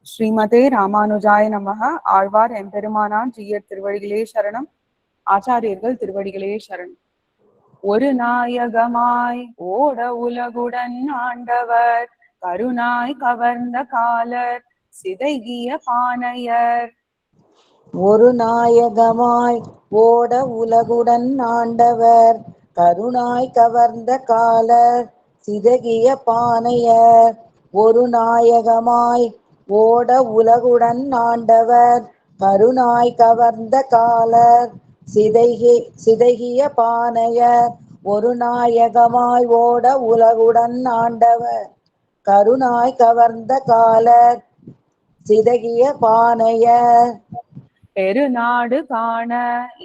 ஸ்ரீமதே ராமானுஜாய நமக. ஆழ்வார் எம்பெருமானார் ஜீயர் திருவடிகளே சரணம். ஆச்சாரியர்கள் திருவடிகளே சரணம். ஒரு நாயகமாய் ஓட உலகுடன் ஆண்டவர், கருணாய் கவர்ந்த காலர் சிதைகிய பானையர். ஒரு நாயகமாய் ஓட உலகுடன் ஆண்டவர், கருணாய் கவர்ந்த காலர் சிதகிய பானையர். ஒரு நாயகமாய் ஓட உலகுடன் ஆண்டவர், கருணாய் கவர்ந்த காலர் சிதகிய பானையர். ஒரு நாயகமாய் ஓட உலகுடன் ஆண்டவர், கருணாய் கவர்ந்த காலர் சிதகிய பானையர். பெருநாடு காண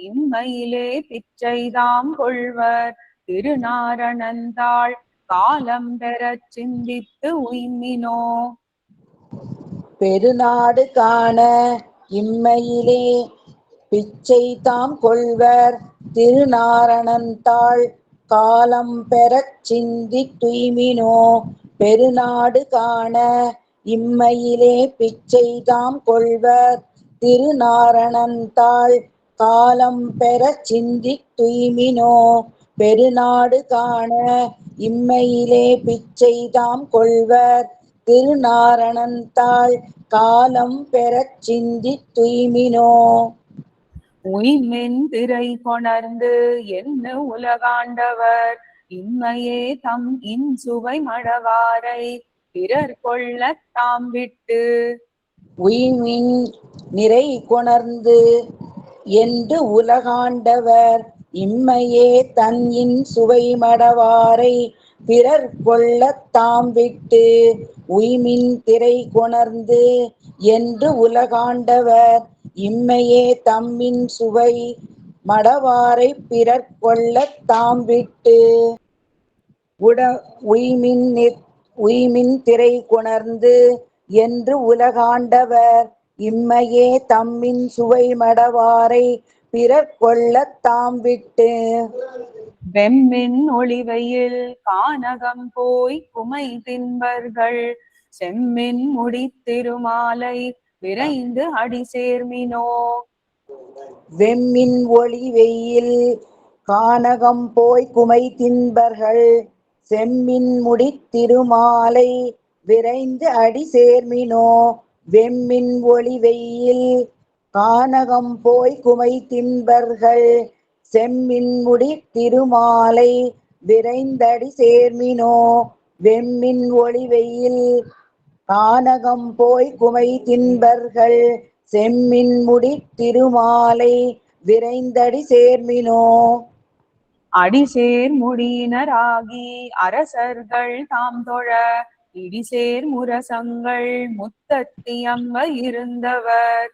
இம்மையிலே பிச்சைதாம் கொள்வர், திருநாரணந்தாள் காலம் பெறச் சிந்தித்து உய்மினோ. பெருநாடு காண இம்மையிலே பிச்சை தாம் கொள்வர், திருநாரணந்தாள் காலம் பெறச் சிந்தி துய்மினோ. பெருநாடு காண இம்மையிலே பிச்சை தாம் கொள்வர், திருநாரணந்தாள் காலம் பெறச் சிந்தி துய்மினோ. பெருநாடு காண இம்மையிலே பிச்சை தாம் கொள்வர், திருநாரணந்தாள் காலம் பெறச் சிந்தி துய்மினோ. உய்மென் திரை கொணர்ந்து என்ன உலகாண்டவர், இம்மையே தம் இன்சுவை மடவாரை பிறர் கொள்ளத் தாம் விட்டு. உய்மின் நிறை கொணர்ந்து என்று உலகாண்டவர், இம்மையே தன் இன்சுவை மடவாரை பிறர் கொள்ளத் தாம் விட்டு. உய்மின் திரை கொணர்ந்து என்று உலகாண்டவர், இம்மையே தம்மின் சுவை மடவாரை பிறர் கொள்ளத் தாம் விட்டு. உய்மின் திரை கொணர்ந்து என்று உலகாண்டவர், இம்மையே தம்மின் சுவை மடவாரை பிறர் கொள்ளத் தாம் விட்டு. வெம்மின் ஒளிவையில் கானகம் போய் குமை தின்பர்கள், செம்மின் முடித்திருமாலை விரைந்து அடி சேர்மினோ. வெம்மின் ஒளி வெயில் கானகம் போய் குமை தின்பர்கள், செம்மின் முடித்திருமாலை விரைந்து அடி சேர்மினோ. வெம்மின் ஒளி வெயில் கானகம் போய் குமை தின்பர்கள், செம்மின் முடித்திருமாலை விரைந்தடி சேர்மினோ. வெம்மின் ஒளி வெயில் கானகம் போய் குமை தின்பர்கள், செம்மின் முடித்திருமாலை விரைந்தடி சேர்மினோ. அடிசேர் முடியினராகி அரசர்கள் தாம் தொழ, இடிசேர் முரசங்கள் முத்தத்தியம்ப இருந்தவர்.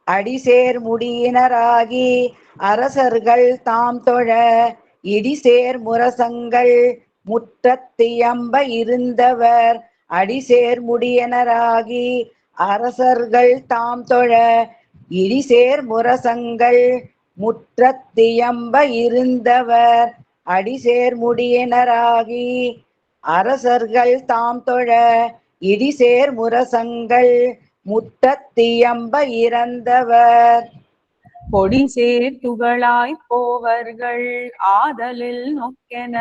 அடிசேர் முடியினராகி அரசர்கள் தாம் தொழ, இடிசேர் முரசங்கள் முற்றத்தியம்ப இருந்தவர். அடிசேர் முடியினராகி அரசர்கள் தாம் தொழ, இடிசேர் முரசங்கள் முற்றத்தியம்ப இருந்தவர். அடிசேர் முடியினராகி அரசர்கள் தாம் தொழ, இடிசேர் முரசங்கள் முற்றத்தியம்ப இறந்தவர். பொடிசேர் துகளாய் போவர்கள் ஆதலில் நொக்கென,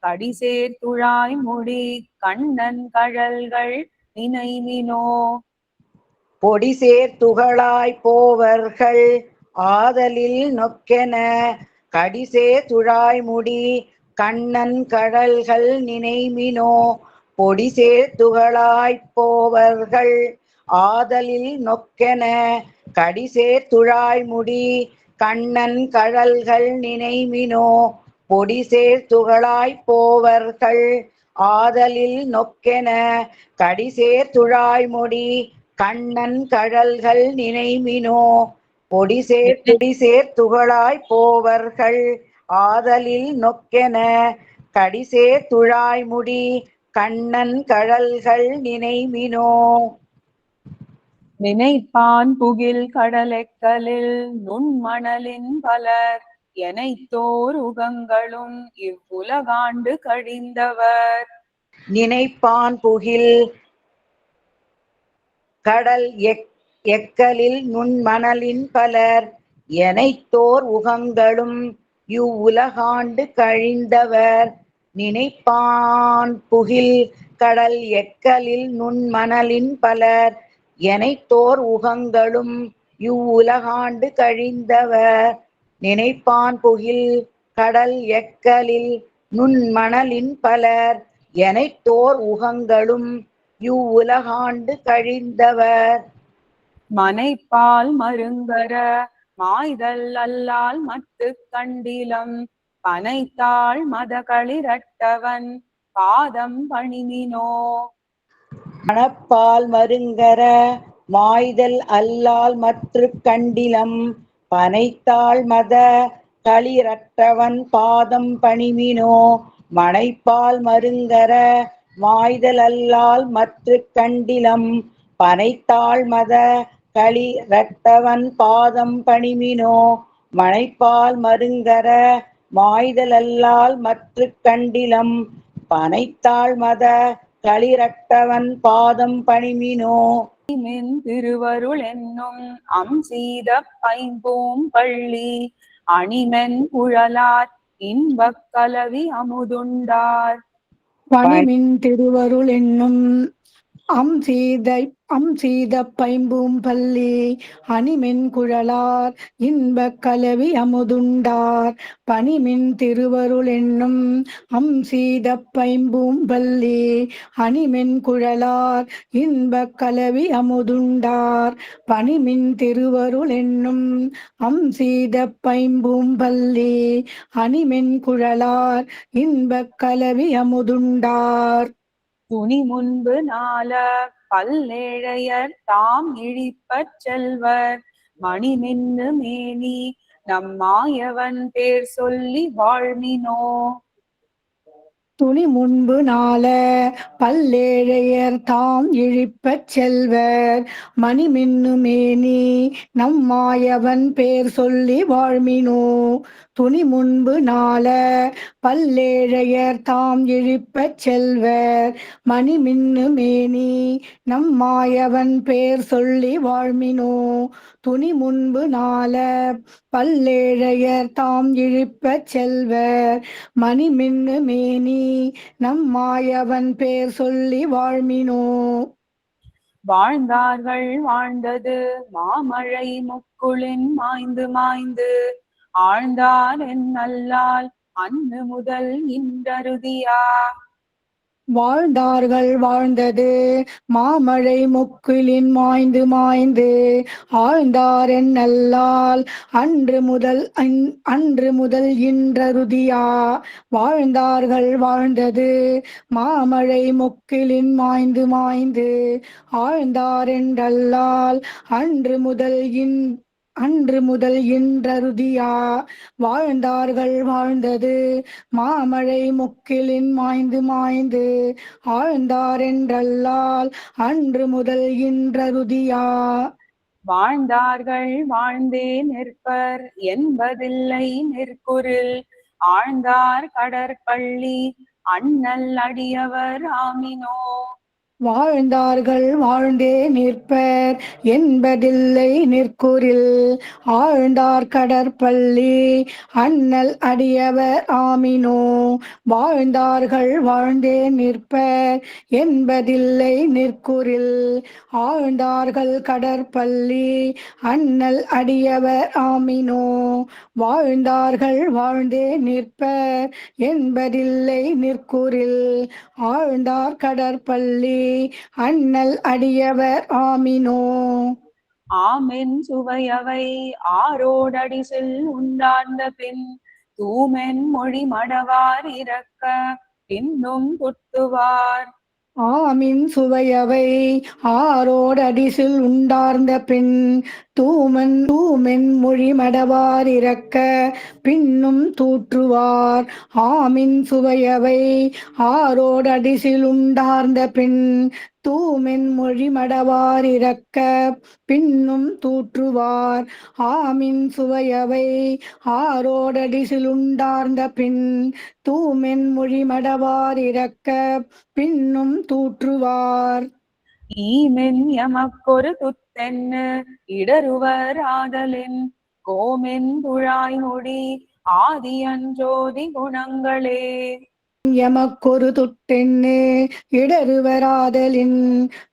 கடிசேர் துழாய் முடி கண்ணன் கழல்கள் நினைமினோ. பொடிசேர் துகளாய் போவர்கள் ஆதலில் நொக்கென, கடிசேர் துழாய் முடி கண்ணன் கழல்கள் நினைமினோ. பொடிசேர் துகளாய் போவர்கள் ஆதலில் நொக்கென, கடிசேர் துழாய் முடி கண்ணன் கழல்கள் நினைமினோ. பொடிசேர் துகளாய் போவர்கள் ஆதலில் நொக்கென, கடிசேர் துழாய் முடி கண்ணன் கழல்கள் நினைமினோ. பொடிசேர் துகளாய் போவர்கள் ஆதலில் நொக்கென, கடிசேர் துழாய் முடி கண்ணன் கழல்கள் நினைமினோ. நினைப்பான் புகில் கடலெக்கலில் நுண்மணலின் பலர், எனைத்தோர் உகங்களும் இவ்வுலகாண்டு கழிந்தவர். நினைப்பான் புகில் கடல் எக்கலில் நுண்மணலின் பலர் எனைத்தோர் உகங்களும் இவ்வுலகாண்டு கழிந்தவர் நினைப்பான் புகில் கடல் எக்கலில் நுண்மணலின் பலர் எனைத்தோர் உகங்களும் இவ்வுலகாண்டு கழிந்தவர் நினைப்பான் புகில் கடல் எக்கலில் நுண்மணலின் பலர் எனைத்தோர் உகங்களும் இவ்வுலகாண்டு கழிந்தவர் மனைப்பால் மருங்கர மாய்தல் அல்லால் மட்டு கண்டிலம் பனைத்தாள் மதகளிரட்டவன் பாதம் பணிமினோ மணப்பால் மருங்கர மாய்தல் அல்லால் மற்று கண்டிலம் பனைத்தாள் மத களிரட்டவன் பாதம் பணிமினோ மனைப்பால் மருங்கர மாய்தல் அல்லால் மற்று கண்டிலம் பனைத்தாள் மத களிரட்டவன் பாதம் பணிமினோ மனைப்பால் மருங்கர மாய்தல் அல்லால் மற்று கண்டிலம் பனைத்தாள் மத களிரட்டவன் பாதம் பணிமினோ மென் திருவருள் என்னும் அம்சீத பைம்பூம் பள்ளி அணிமென் குழலார் இன்பக் கலவி அமுதுண்டார் பணிமின் திருவருள் என்னும் அம்சீத பைம்பூம் பள்ளி அணிமென் குழலார் இன்பக் கலவி அமுதுண்டார் பணிமின் திருவருள் என்னும் அம்சீத பைம்பூம் பள்ளி அணிமென் குழலார் இன்பக் கலவி அமுதுண்டார் பணிமின் திருவருள் என்னும் அம்சீத பைம்பூம் பள்ளி அணிமென் குழலார் இன்பக் கலவி அமுதுண்டார் துணி முன்பு நாள பல்லேழையர் தாம் இழிப்பச் செல்வர் மணிமின்னு மேனி நம்மாயவன் பேர் சொல்லி வாழ்மினோ துணி முன்பு நாள பல்லேழையர் தாம் இழிப்பச் செல்வர் மணிமின்னு மேனி நம்மாயவன் பேர் சொல்லி வாழ்மினோ துணி முன்பு நாள பல்லேழையர் தாம் இழிப்பச் செல்வர் மணிமின்னு மேனி நம்மாயவன் பேர் சொல்லி வாழ்மினோ துணி முன்பு நாள பல்லேழையர் தாம் இழிப்பச் செல்வர் மணிமின்னு மேனி நம்மாயவன் பேர் சொல்லி வாழ்மினோ வாழ்ந்தார்கள் வாழ்ந்தது மாமழை முக்குளின் மாய்ந்து மாய்ந்து ஆழ்ந்தார் என் அல்லால் அன்னு முதல் இன்றருதியா வாழ்ந்தார்கள் வாழ்ந்தது மாமழை முக்கிலின் மாய்ந்து மாய்ந்து ஆழ்ந்தாரென் நல்லால் அன்று முதல் இன்றருதியா வாழ்ந்தார்கள் வாழ்ந்தது மாமழை முக்கிலின் மாய்ந்து மாய்ந்து ஆழ்ந்தாரென்றல்லால் அன்று முதல் இன்றருதியா வாழ்ந்தார்கள் வாழ்ந்தது மாமழை முக்கிலின் மாய்ந்து மாய்ந்து ஆழ்ந்தாரென்றல்லால் அன்று முதல் இன்றருதியா வாழ்ந்தார்கள் வாழ்ந்தே நிற்பர் என்பதில்லை நிற்குறில் ஆழ்ந்தார் கடற்பள்ளி அண்ணல் அடியவர் ஆமினோ வாழ்ந்தார்கள் வாழ்ந்தே நிற்பர் என்பதில்லை நிற்குறில் ஆழ்ந்தார் கடற்பள்ளி அண்ணல் அடியவர் ஆமினோ வாழ்ந்தார்கள் வாழ்ந்தே நிற்பர் என்பதில்லை நிற்குறில் ஆழ்ந்தார்கள் கடற்பள்ளி அண்ணல் அடியவர் ஆமினோ வாழ்ந்தார்கள் வாழ்ந்தே நிற்பர் என்பதில்லை நிற்குறில் ஆழ்ந்தார் கடற்பள்ளி அண்ணல் அடியவர் ஆமினோ ஆமென் சுவையவை ஆரோடடிசில் உண்டார்ந்த பின் தூமென் மொழி மடவார் இறக்க பின்னும் துட்டுவார் ஆமின் சுவையவை ஆரோடடிசில் உண்டார்ந்த பின் தூமென் மொழி மடவார் இறக்க பின்னும் தூற்றுவார் ஆமின் சுவையவை ஆரோடடிசில் உண்டார்ந்த பின் தூமென் மொழி மடவார் இறக்க பின்னும் தூற்றுவார் ஆமின் சுவையவை ஆரோடடிசில் உண்டார்ந்த பின் தூமென் மொழி மடவார் இறக்க பின்னும் தூற்றுவார் ஈமென் எமக்கொரு துத்தென்னு இடருவராதலின் கோமென் துழாய்மொழி ஆதியஞ்சோதி குணங்களே. எமக்கொரு துட்டென்னு இடறுவராதலின்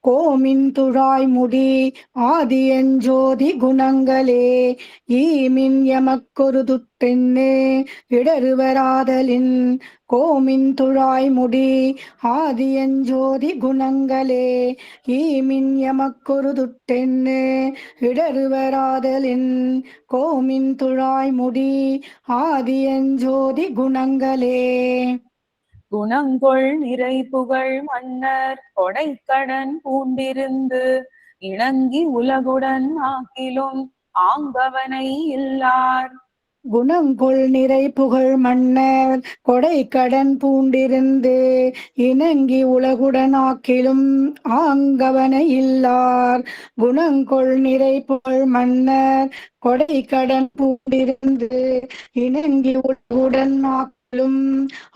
கோமின் துழாய்முடி ஆதியஞ்சோதி குணங்களே. ஈமின் எமக்கொரு துட்டென்னு இடறுவராதலின் கோமின் துழாய்முடி ஆதியஞ்சோதி குணங்களே. ஈமின் எமக்கொரு துட்டென்னு இடறுவராதலின் கோமின் துழாய்முடி ஆதியஞ்சோதி குணங்களே. குணங்கொள் நிறை புகழ் மன்னர் கொடைக்கடன் பூண்டிருந்து இணங்கி உலகுடன் ஆக்கிலும் ஆங்கவனை இல்லார். குணங்கொள் நிறை புகழ் மன்னர் கொடைக்கடன் பூண்டிருந்து இணங்கி உலகுடன் ஆக்கிலும் ஆங்கவனை இல்லார். குணங்கொள் நிறை புகழ் மன்னர் கொடைக்கடன் பூண்டிருந்து இணங்கி உலகுடன் ஆக்கிலும்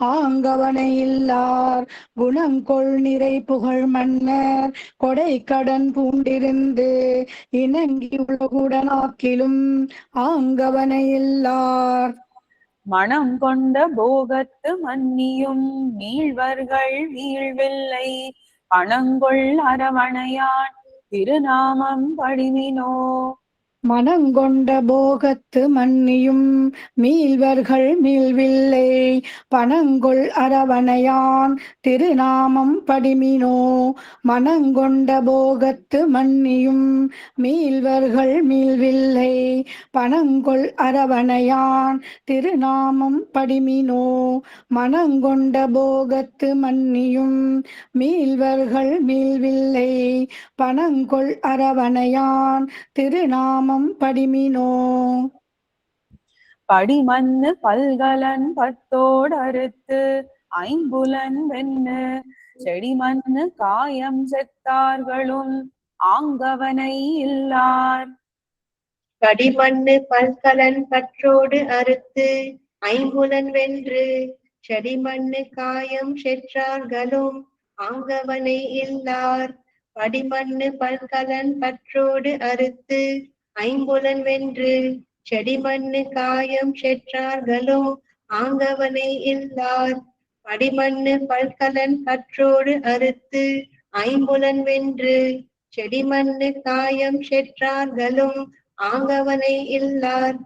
ஆங்கவனை இல்லார். குணங்கொள் நிறை புகழ் மன்னர் கொடைக்கடன் பூண்டிருந்து இணங்கி உலகுடன் ஆக்கிலும் ஆங்கவனை இல்லார். மனம் கொண்ட போகத்து மன்னியும் மீழ்வர்கள் வீழ்வில்லை பணங்கொள் அரவணையான் திருநாமம் படிமினோ. மனங்கொண்ட போகத்து மன்னியும் மீள்வர்கள் மீள்வில்லை பணங்கொள் அரவணையான் திருநாமம் படிமினோ. மனங்கொண்ட போகத்து மன்னியும் மீள்வர்கள் மீள்வில்லை பணங்கொள் அரவணையான் திருநாமம் படிமினோ. மனங்கொண்ட போகத்து மன்னியும் மீள்வர்கள் மீள்வில்லை பணங்கொள் அரவணையான் திருநாமம் படிமினோ. படிமண்ணு பல்கலன் பத்தோடறுத்து ஐம்புலன் வெண்ணு செடிமண்ணு காயம் செத்தார்களும் ஆங்கவனை இல்லார். கடிமண்ணு பல்கலன் பற்றோடு அறுத்து ஐம்புலன் வென்று செடிமண்ணு காயம் செற்றார்களும் ஆங்கவனை இல்லார். படிமண்ணு பல்கலன் பற்றோடு அறுத்து ஐம்புலன் வென்று செடிமண்ணு காயம் செற்றார்களும் ஆங்கவனை இல்லார். படிமண்ணு பல்கலன் பற்றோடு அறுத்து ஐம்புலன் வென்று செடிமண்ணு காயம் செற்றார்களும் ஆங்கவனை இல்லார்.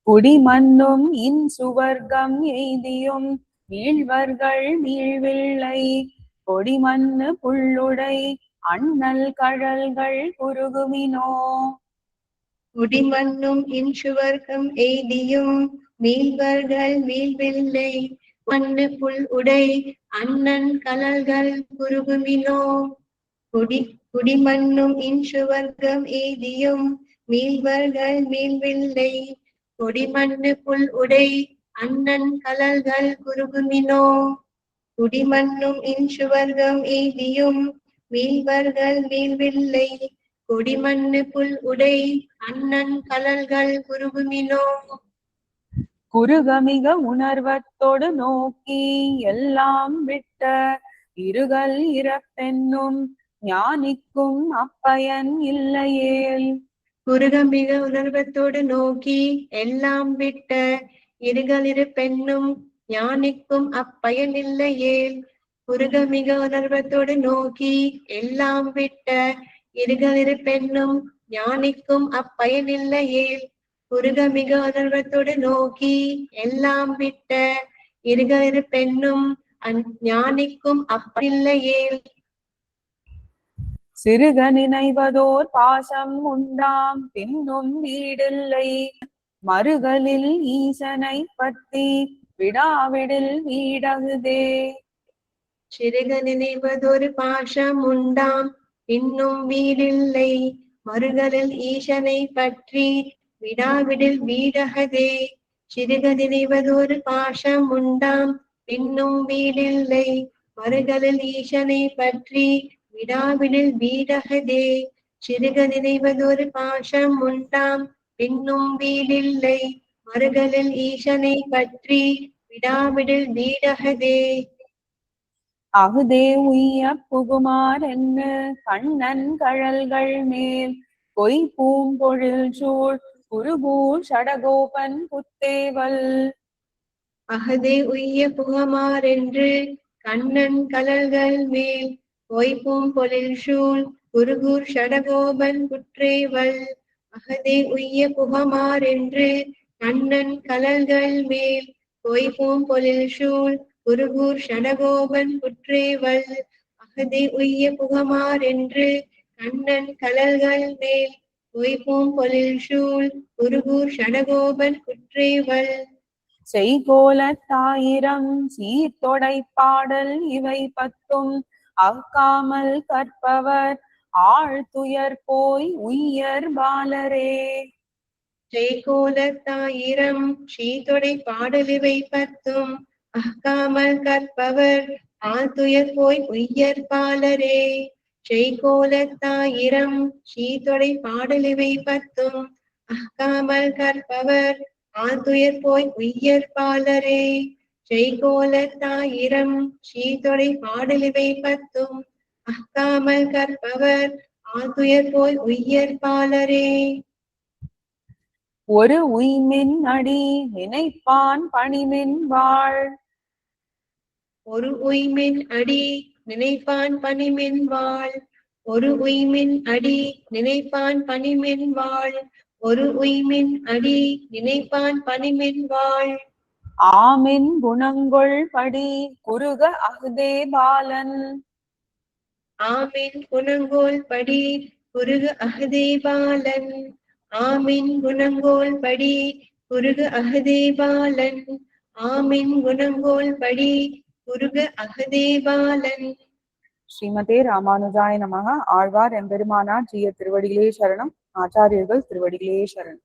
குடிமண்ணும் இன் சுவர்க்கம் எய்தியும் வீழ்வர்கள் வீழ்வில்லை கொடிமண்ணு புள்ளுடை அண்ணல் கழல்கள் குறுகுமினோ. குடிமண்ணும் இன் சுவர்க்கம் எய்தியும் வீழ்வர்கள் வீழ்வில்லை மண்ணு புல் உடை அண்ணன் கழல்கள் குறுகுமினோ. குடிமண்ணும் இன் சுவர்க்கம் எய்தியும் மீள்வர்கள் மீள்வில்லை கொடிமண்ணு புல் உடை அண்ணன் கழல்கள் குறுகுமினோ. குடிமண்ணும் இன் சுவர்க்கம் எய்தியும் மீள்வர்கள் மீள்வில்லை கொடிமண்ணு புல் உடை அண்ணன் கழல்கள் குறுகுமினோ. குறுகமிக உணர்வத்தோடு நோக்கி எல்லாம் விட்ட இருகல் இறப்பென்னும் ஞானிக்கும் அப்பயன் இல்லையேல். குறுகமிக உணர்வத்தோடு நோக்கி எல்லாம் விட்ட இருகளிரு பெண்ணும் ஞானிக்கும் அப்பயன் இல்லையேல். குறுகமிக உணர்வத்தோடு நோக்கி எல்லாம் விட்ட இருகளிரு பெண்ணும் ஞானிக்கும் அப்பயன் இல்லையேல். குறுகமிக உணர்வத்தோடு நோக்கி எல்லாம் விட்ட இருகளிரு பெண்ணும் ஞானிக்கும் அப்பனில்லையேல். சிறுக நினைவதோர் பாசம் உண்டாம் பின்னும் வீடில்லை மறுகளில் ஈசனை பற்றி விடாவிடில் வீடகுதே. சிறுக நினைவதொரு பாசம் உண்டாம் பின்னும் வீடில்லை மறுகளில் ஈசனை பற்றி விடாவிடில் வீடகதே. சிறுக நினைவதொரு பாசம் உண்டாம் பின்னும் வீடில்லை மறுகளில் ஈசனை பற்றி விடாவிடில் வீடகதே. சிறுக நினைவதொரு பாசம் உண்டாம் பின்னும் வீடில்லை மறுகளில் ஈசனை பற்றி விடாவிடில் வீடகதே. அகுதே உய்ய புகுமார் என்ன கண்ணன் கழல்கள் மேல் பொய் பூம்பொழில் சூழ் குருகூர் சடகோபன் புத்தேவல். அகதே உய்ய புகமாறென்று கண்ணன் கலல்கள் மேல் பொய்பூம் பொழில் சூழ் குருகூர் சடகோபன் குற்றேவல். அகதே உய்ய புகமாறென்று கண்ணன் கலல்கள் மேல் பொய்பூம் பொழில் சூழ் குருகூர் சடகோபன் குற்றேவல். அகதே உய்ய புகமாறென்று கண்ணன் கலல்கள் மேல் பொய்பூம் பொழில் சூழ் குருகூர் சடகோபன் குற்றேவல். செய்கோலத்தாயிரம் சீர்தொடை பாடல் இவை பத்தும் அக்காமல் கற்பவர் ஆழ்துயர் போய் உய்யர் பாலரே. செய்கோலத்தாயிரம் சீர்தொடை பாடலிவை பத்தும் அக்காமல் கற்பவர் ஆழ்துயர் போய் உய்யர் பாலரே. செய்கோலத்தாயிரம் சீர்தொடை பாடலிவை பத்தும் அக்காமல் கற்பவர் ஆழ்துயர் போய் உய்யர் பாலரே. செய்கோலத்தாயிரம் சீர்தொடை பாடலிவை பத்தும் அக்காமல் கற்பவர் ஆழ்துயர் போய் உய்யர் பாலரே. ஒரு உய்மின் அடி நினைப்பான் பணிமின் வாழ். ஒரு உய்மின் அடி நினைப்பான் பணிமின் வாழ். ஒரு உய்மின் அடி நினைப்பான் பணிமின் வாழ். ஒரு உய்மின் அடி நினைப்பான் பணிமின் வாழ். ஆமின் குணங்கொள் படி குருக அகுதே பாலன். ஆமின் குணங்கோல் படி குருக அகதே பாலன். ஆமின் குணங்கோல் படி குருக அகதே பாலன். ஆமின் குணங்கோல் படி குருக அகதே பாலன். ஸ்ரீமதே ராமானுஜாய நமக. ஆழ்வார் எம்பெருமானார் ஜீய திருவடிகளே சரணம். ஆச்சாரியர்கள் திருவடிகளே சரணம்.